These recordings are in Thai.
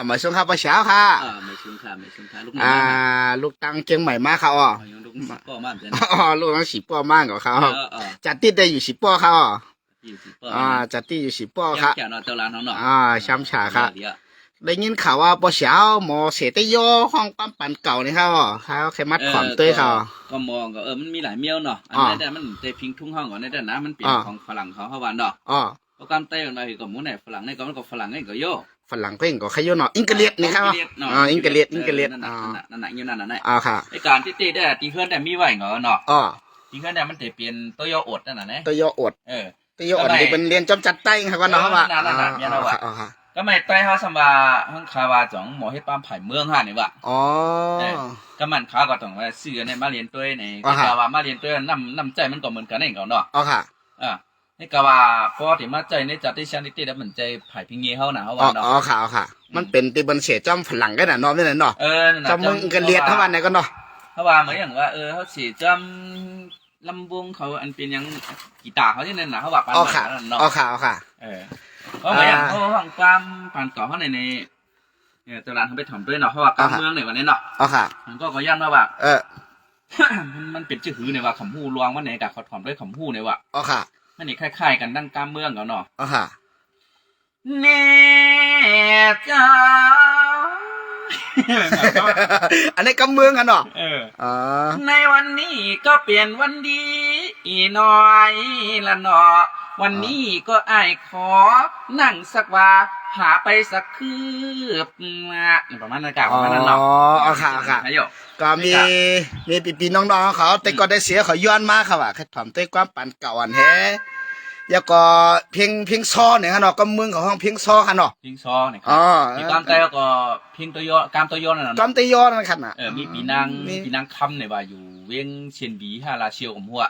มาส่งข้าวปลาเช้าค่ะไม่ชุ่มค่ะไม่ชุ่มค่ะลูกลูกตังเชียงใหม่มาค่ะอ๋อลูกสิบป้อมากเลยลูกตังสีป้อมากกว่าเขาจัดที่ได้อยู่สีป้อค่ะอยู่สิบป้อจัดที่อยู่สีป้อค่ะแก่นอนเจ้าร้านน้องช้ำฉาค่ะได้ยินข่าวว่าปลาเช้าหมอเสตโยห้องปั๊มปั่นเก่านี่ค่ะเขาแค่มัดขอมตัวเขาก็มองก็มันมีหลายเมี่ยวเนาะอันนี้แต่มันได้พิงทุ่งห้องก่อนในแต่นะมันเปลี่ยนของฝรั่งเขาเข้าวันเนาะก็กำเต้กันไปก็หมูไหนฝรั่งนี่ก็มันก็ฝรั่งนี่ก็โยฝรั่งก็เองก็ขยโยเนาะอิงเกลียดนี่ครับอิงเกลียดนั่นอยู่นั่นค่ะไอการที่ตีได้ตีเพื่อนแต่มีไหวเหรอเนาะตีเพื่อนแต่มันจะเปลี่ยนตัวยออดนั่นน่ะตัวยออดตัวยออดที่เป็นเรียนจำจัดใต้ครับว่าเนาะว่าเนี่ยนะว่าก็ไม่ใต้เขาสมบาห้องคาวาจ่องหมอให้ป้ามไผ่เมืองห่านี่ว่ะก็มันค้าก็ต้องว่าซื้อในมาเรียนตัวในคาวามาเรียนตัวน้ำใจมันก็เหมือนกันเองเขาเนาะนี่กว่าพอที่มาใจในจัดที่ชันติแล้วมันใจไผ่พิงเงี้ยเขาหนาเขาว่าเนาะค่ะมันเป็นตีบันเสียจอมฝรั่งกันน่ะเนาะนี่เนาะจอมมึงกันเลียดเขาวันไหนก็เนาะเขาว่าเหมือนอย่างว่าเขาเสียจอมลำวงเขาอันเป็นยังกีตาร์เขาที่นั่นนะเขาว่าปันเนาะค่ะเพราะเหมือนอย่างเขาฟังความผ่านต่อเขาในตลาดเขาไปถมด้วยเนาะเขาว่าการเมืองในวันนี้เนาะมันก็ยันมาว่ามันเป็นชื่อหือในว่าขำหูลวงว่าไหนกับเขาถมด้วยขำหูในว่าอันนี้คล้ายๆกันดั้งกล้ามเมืองเขาเนาะเน่จ้าอันนี้กำเมืองกันเนาะในวันนี้ก็เปลี่ยนวันดีอีน้อยละเนาะวันนี้ก็ไอ้ขอนั่งสักว่าหาไปสักคืบประมาณนั้นประมาณนั้นเนาะค่ะก็มีปีน้องๆเขาแต่ก็ได้เสียเขาย้อนมาค่ะว่าแค่ถอมเต้ความปั่นเก่าอันแท้แล้วก็เพียงซ้อเนี่ยฮะเนาะก็เมืองของห้องเพียงซ้อค่ะเนาะเพียงซ้อเนี่ยมีกามแต่ก็เพียงตัวยอกามตัวยอนั่นกามตัวยอนั่นค่ะน่ะมีปีนางคำเนี่ยว่าอยู่เวียงเชียนบีฮาราเชียวกับหัว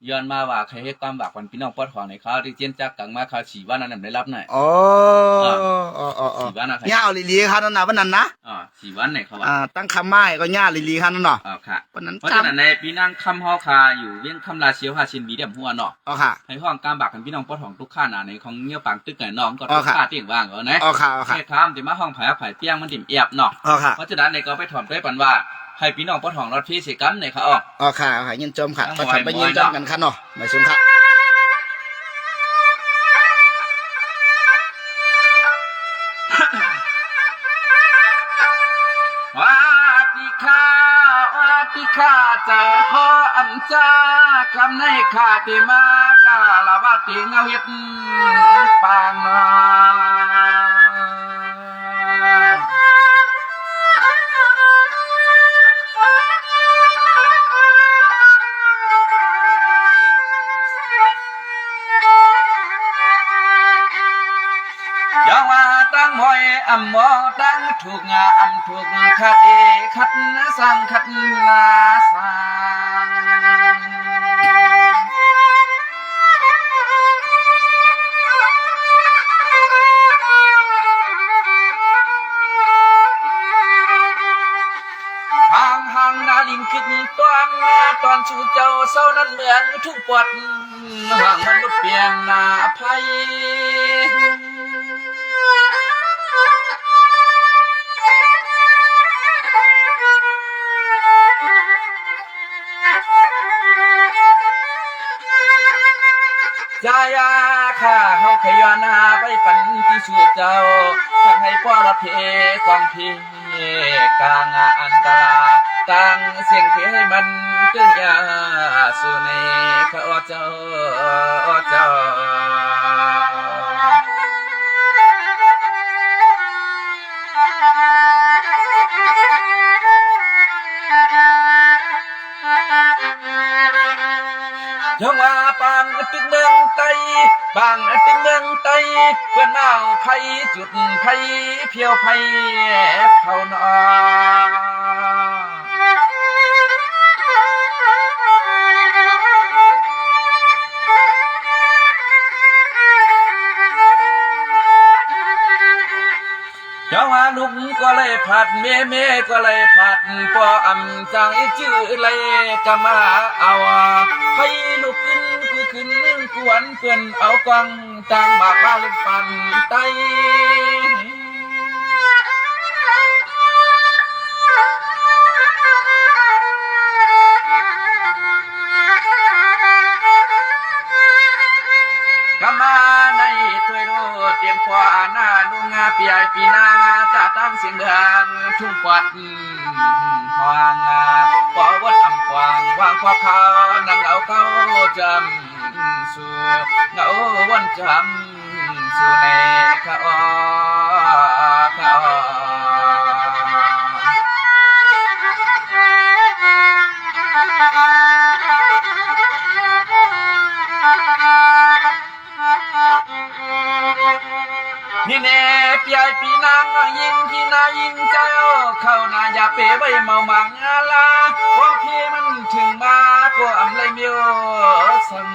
ย้อนมาว่าใครให้ความบากวันพี่น้องปอดหองในเขาที่เจียนจักกังมาเขาฉีวันนั้นได้รับหน่อยฉีวันนะย่าลีลีค่ะนั่นน่ะวันนั้นนะฉีวันไหนเขาว่าตั้งคำไม้ก็ย่าลีลีค่ะนั่นเนาะค่ะเพราะฉะนั้นในพี่นางคำฮอคาอยู่เวียงคำราเชียวฮาเชียนบีเดี่ยมหัวเนาะให้ห้องการบากกันพี่น้องปอดหองทุกข้าในของเงี้ยวปังตึกไก่น้องก็ทุกข้าเตียงว่างก็นะแค่ข้ามที่มาห้องไผ่เตียงมันดิ่มเอียบเนาะเพราะฉะนั้นในก็ไปถอดด้วยปันว่าให้พี่น้องปอดหองรถพี่เสกันในค่ะค่ะยินจมค่ะก็ทำไปยินจมกันค่ะเนาะไม่สมค่ะวัดที่ข้าจะขออัญชาคำในข้าที่มากาลวัดที่เงาเห็ดปางนาตั้งหอยมอตั้งถูกถูกขัดสั่งขัดนาสังห่างนาลินขึ้นตอนชูเจ้าเศร้านั้นเหมือนทุกปวดห่างมันลุกเปลี่ยนนาภัยใจข้าเขาขยันหาไปปันที่สู่เจ้าสั่งให้พ่อรับเพความพีกลางอันตรายตั้งเสียงเพให้มันเกินยาสู่ในข้าเจ้ายังว่าปังตึกเมืองไตปังตึกเมืองไตเพื่อนเอาไผ่จุดไผ่เพียวไผ่เผาหนอยังว่าลุงก็เลยผัดเมก็เลยผัดพออำจังจื้อเลยก็มาเอาให้ลูกขึ้นกวนเพื่อนเอากวางจังมากบ้าเล่นปันไต จะตั้งเสียงเดืองทุ่งกวัดพวางปอวัดอำกวางวางควาเขานั่งเอาเขาจำสู่เงาวันจำสู่ในเขานี่เนปีไอปีนางยิงที่นายิงเจ้าเข้านาอย่าเป๋ไว้เมามังลาพวกพี่มันถึงมาพวกอำเลยมิวสัง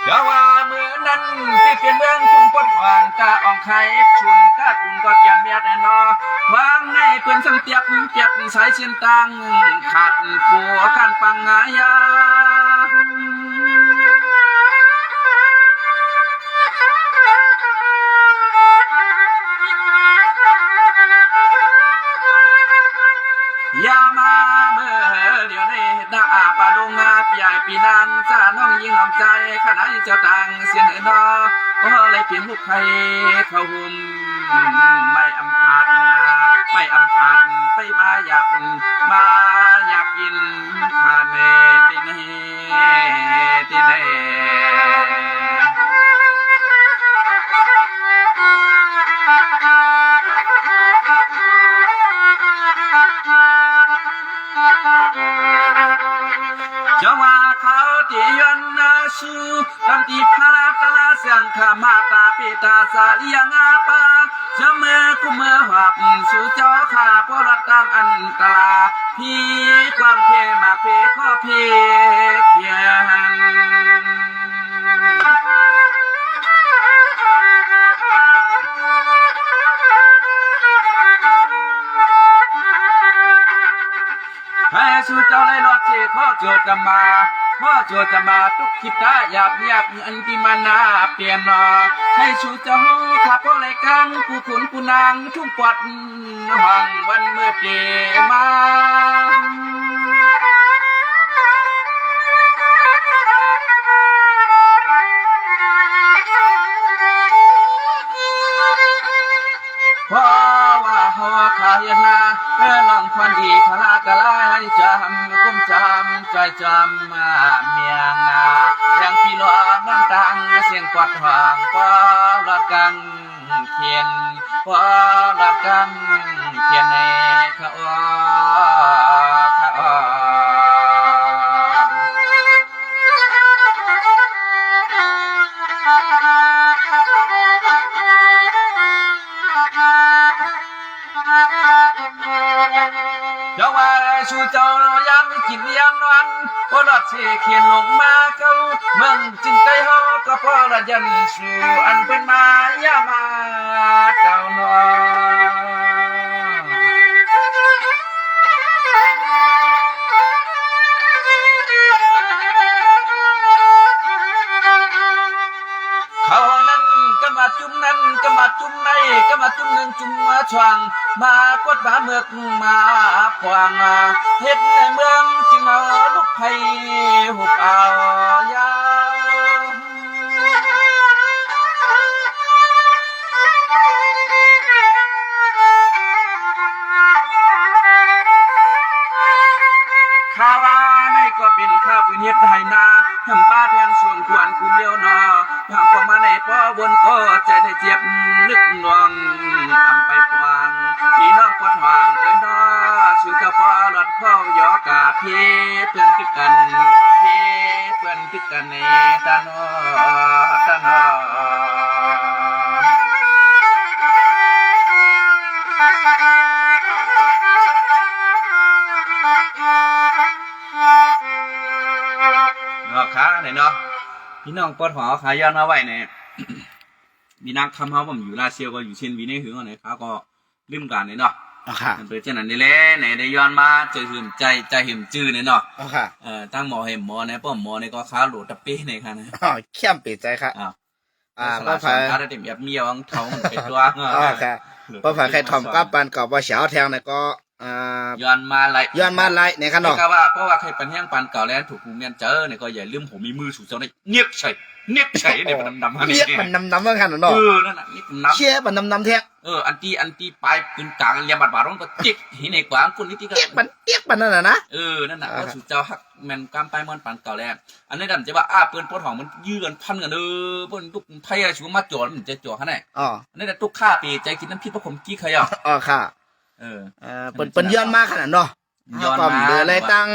เดี๋ยวว่าเมื่อนั้นที่เป็นเมืองทุ่งปดหวานตาอ่องไข่ชุนกากุนก็เกียนเบียดแน่นอวางในเปืนสังเปียกสายเชียนตังขาดผัวกันปังงายายามาเมื่อเดี๋ยวนี้ดาปาลงปีใหญ่ปีนางจ้าน้องยิงน้องใจขณะเจ้าตังเสียงนอก็เลยเปลี่ยนลูกไข่เข้าหุ่มไม่อำพาดไม่อำพาดไปมาอยากกินข้าเมติเนติเนจะว่าเขาที่ยันนาสูตามที่พระตาเสียงขามาตาปิตาสาเลียงอาปาจะเมื่อกุเมื่อหับสู่เจ้าขาพอรัดตังอันตาพี่ความเพมาเพข้อเพเขียนให้สู่เจ้าเลยรอดเจข้อโจทย์จะมาตุกคิดตาหยาบอันที่มานาเปลี่ยนนอให้สู่เจ้าขับเพราะไรกังผู้ขุนผู้นางทุ่งกวัดห่างวันเมื่อเดมาเพราะว่าเขาขายนาลองควันดีพลากะลายจำกุ้มจำใจจำเมียงแรงพี่ล้อน้ำตังเสียงกวัดห่างพอหลอดกังเขียนพอหลอดกังเขียนในเขาเจ้าว่าชูเจ้ายังกินยังนอนพอหลอดเสียเขียนลงมาเก้าเมืองจึงใจฮอก็พอละยันสู่อันเป็นมายามาเจ้านอเขานั้นก็มาจุ่มนั้นก็มาจุ่มในก็มาจุ่มหนึ่งจุ่มมาช่วงมากดมาเมือกมาขวางเฮ็ดในเมืองจึงเอาลูกไผ่หุบเอายาข้าวในก็เป็นข้าวปืนเฮ็ดไห้นาทำป้าแทนส่วนควรกูเลี้ยวนอหากก็มาในป้อบนก็ใจได้เจ็บลึกหน่วงอำไปปวางพี่น้องกวดห่างเอ้ยน้อชื่อกระป๋อหลอดเข้ายอกาพี่เพื่อนคือกันพี่เพื่อนคือกันในตาโนตาโนขาไหนเนาะพี่น้องปวดหัวขาย้อนมาไว้เนี่ยมีนักทำเขาผมอยู่ราเซียวก็อยู่เช่นวีนี่หึงอะไรเขาก็ลืมกันเนี่ยเนาะเป็นเช่นนั้นนี่แหละไหนได้ย้อนมาใจหื่นใจหื่นจื้อเนี่ยเนาะตั้งหมอเห็มหมอเนี่ยป้อมหมอเนี่ยก็ขาโหลดตะเป้เนี่ยค่ะนะเข้มปิดใจครับก็ผ่านการได้เต็มแบบเมียวังเขาเป็นตัว เพราะฝ่ายใครถ่อมก็ปันเก่าว่าเฉาแทงเนี่ยก็ย้อนมาไล่ในขนมเพราะว่าใครปันแห้งปันเก่าแล้วถูกกูเมียนเจอเนี่ยก็อย่าลืมผมมีมือสูงเจ้าเนี่ยเนียกใส่เนี่ยมันดำๆเนียกมันดำๆเหมือนกันเนาะนั่นน่ะนี่มันน้ำเชี่ยมันดำๆแท้อันที่ปลายปืนกลางเรียมบาดๆมันก็จิ๊กหินในกวางคนนี้ที่ก็เปียกมันนั่นน่ะนะนั่นน่ะว่าสูงเจ้าฮักแมนกำไปมันปันเก่าแล้วอันนี้ดำจะว่าปืนปนหองมันยื้อกันพันกันเปิ้นทุกไพ่อะไรชูมาจ่อมันจะจ่อขนาดไหนอันนี้ทุกข้าปีใจกินน้ำพริกพระขมกี้ใครค่ะเปิ้นย้อนมาขนาดเนาะย้อนมาเลยตั้ง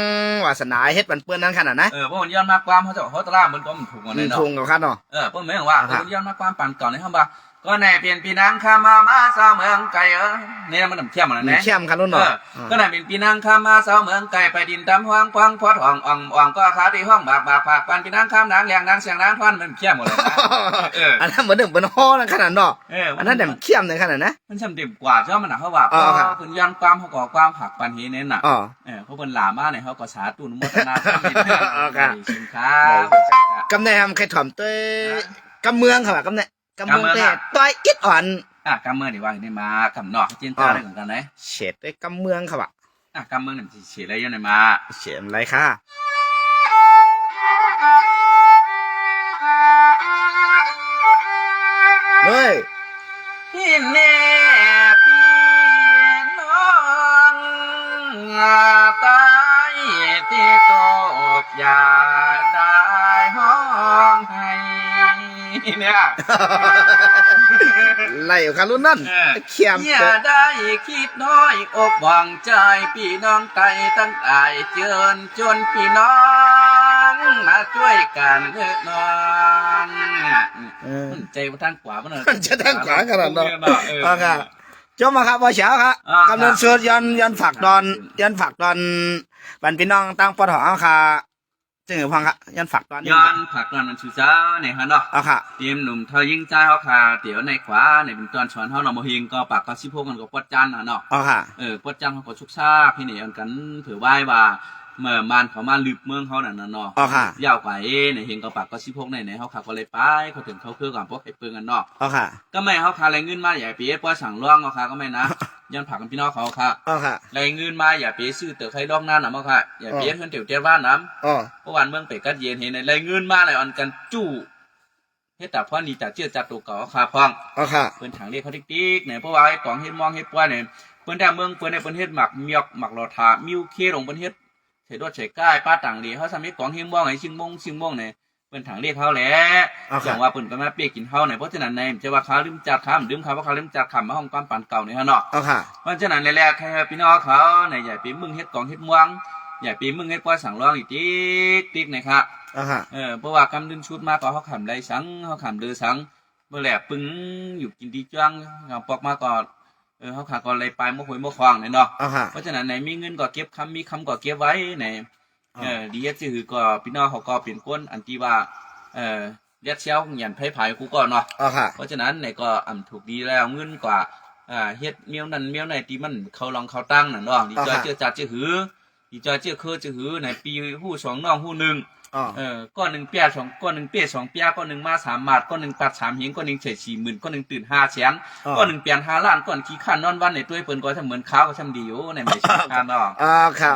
วาสนาเฮ็ดปันเปิ้นนั้นขนาดนะเพราะมันย้อนมาความเขาจะเขาตลาดมันก็มันถูกกันเลยเนาะถูกกับคันเนาะเปิ้นหมายถึงว่ามันย้อนมาความปันเก่าในคำว่าก็ในเปลี่ยนปีนังข้ามาสาวเมืองไก่เนี่ยมันเข้มมันนะเข้มคันนู้นเนาะก็ในเปลี่ยนปีนังข้ามาสาวเมืองไก่ไปดินตำห้องควางพอดอ่องก็ขาตีห้องบากปันปีนังข้ามนางแรงนางเสียงนางท่อนมันเข้มหมดเลยนะอันนั้นเหมือนเป็นห่อนั่นขนาดเนาะอันนั้นแต่เข้มในขนาดนะมันช่ำเต็มกว่าเจ้ามันหนักเขาว่าเพิ่นย้อนความเขาก่อความผักปันนี้เน้นน่ะเขาเป็นหลามาเนี่ยเขาก็สาตุนมุตนาสินค้ากำเนิดใครถ่อมตัวกำเมืองค่ะกำเนิดกำเมืองแต่ต้อยอิดอ่อนกำเมืองนี่ว่าในมากำนอกจีนจ้าได้เหมือนกันไหมเฉดด้วยกำเมืองค่ะกำเมืองนี่เฉดอะไรยังไงมาเฉดอะไรค่ะเฮ้ยพี่แม่พี่น้องตายที่ตกอย่าได้ห้องให้เนี่ยไล่อยู่คันรุ่นนั่นเขียมอย่าได้คิดน้อยอกหวังใจพี่น้องไตตั้งหลายเจิญจนพี่น้องมาช่วยกันเถิดน้องใจมันทางขวามันจะทางขวาขนาดนั้นค่ะจบมาครับว่าเช้าครับกำลังเชิญยันฝากดอนบันพี่น้องตั้งปอถอค่ะจึงพังครับยันฝากดอนมันชื่อเจ้าในฮะเนาะค่ะเตรียมหนุ่มเธอยิ่งใจเขาค่ะเดี๋ยวในขวาในเป็นตอนชวนเขาเนาะมาเฮงก็ปากก็ชิพกันก็ปวดจันเนาะค่ะปวดจันเขาก็ชุกซาพี่เนี่ยกันถือไหว้ว่าเมื่อมันเขามาลืบเมืองเขานั่นเนาะยาวไปในเฮงก็ปากก็ชิพกในเขาขาก็เลยไปเขาถึงเขาคือก่อนพวกไอ้เปิงกันเนาะค่ะก็ไม่เขาขาแรงเงินมาอย่าไปป้อสั่งร่องเขาค่ะก็ไม่นะยันผักกันพี่น้องเขาค่ะแรงเงินมาอย่าไปซื้อเต๋อไข่ดองนั่นนะมั้งค่ะอย่าไปเพื่อนเตี๋ยวเจ้าบ้านน้ำเมื่อวานเมืองเป็ดกัดเย็นเห็นในแรงเงินมาอะไรอันกันจู่เฮ็ดแต่พ่อนี่จากเชื่อจับตัวเก่าค่ะพองเพื่อนถังเรียกเขาติ๊กเนี่ยเพราะว่าไอ้กองเฮ็ดมองเฮ็ดป้าเนี่ยเพื่อนแต่เมืองเพื่อนในเพื่อนเฮ็ดหมักเมียกหมักหลอทามิวเคลงเพื่อนเฮ็ดเฉดรถเฉดก้ายป้าต่างดีเขาทำให้กองเฮ็ดมองไอ้ชิงมงเนี่ยเพื่อนถังเรียกเขาแหละอย่างว่าเพื่อนก็มาเปียกกินเขาเนี่ยเพราะฉะนั้นในจะว่าเขาลืมจัดคำลืมเขาว่าเขาลืมจัดคำมาห้องความปั่นเก่าเนี่ยฮะเนาะเพราะฉะนั้นแรกๆแค่พี่น้องเขาในใหญ่ปีมึงเฮ็ดกองเฮ็ดม่วงใหญ่ปีมึงเฮ็ดป้าสั่งร้องอีกติ๊กนะครับเพราะว่ากำดึงชุดมาก็เขาขำได้สังเขาขำเดือสังเมื่อแหลปึ้งอยู่กินดีจ้างปอกมาก่อนเขาขาก็เลยไปมะหวยมะควางเนี่ยเนาะเพราะฉะนั้นไหนมีเงินก็เก็บคำมีคำก็เก็บไว้ไหนดีเอสจือก็พี่น้องเขาก็เปลี่ยนก้นอันที่ว่าเลียดเชี่ยวหยันไผ่ไผ่กูก่อนเนาะเพราะฉะนั้นไหนก็ถูกดีแล้วเงินกว่าเฮ็ดเมียวนั่นเมียวไหนที่มันเขาลองเขาตั้งน่ะเนาะดีจอยเจือจัดเจือหือดีจอยเจือเคอเจือหือในปีหู้สองน้องหู้หนึ่งก้อนหนึ่งเปียก้อนหนึ่งเปีย2เปียก้อนหนึ่งมา3 บาทก้อนหนึ่งปัด3 หิงก้อนหนึ่งเฉย40,000ก้อนหนึ่งตื่น5 แสนก้อนหนึ่งเปลี่ยน5 ล้านก้อนขี้ขันนอนวันในตัวเปิ้นก็ทำเหมือนข้าวก็ทำดีอยู่ในไม่ใช่การเนาะค่ะ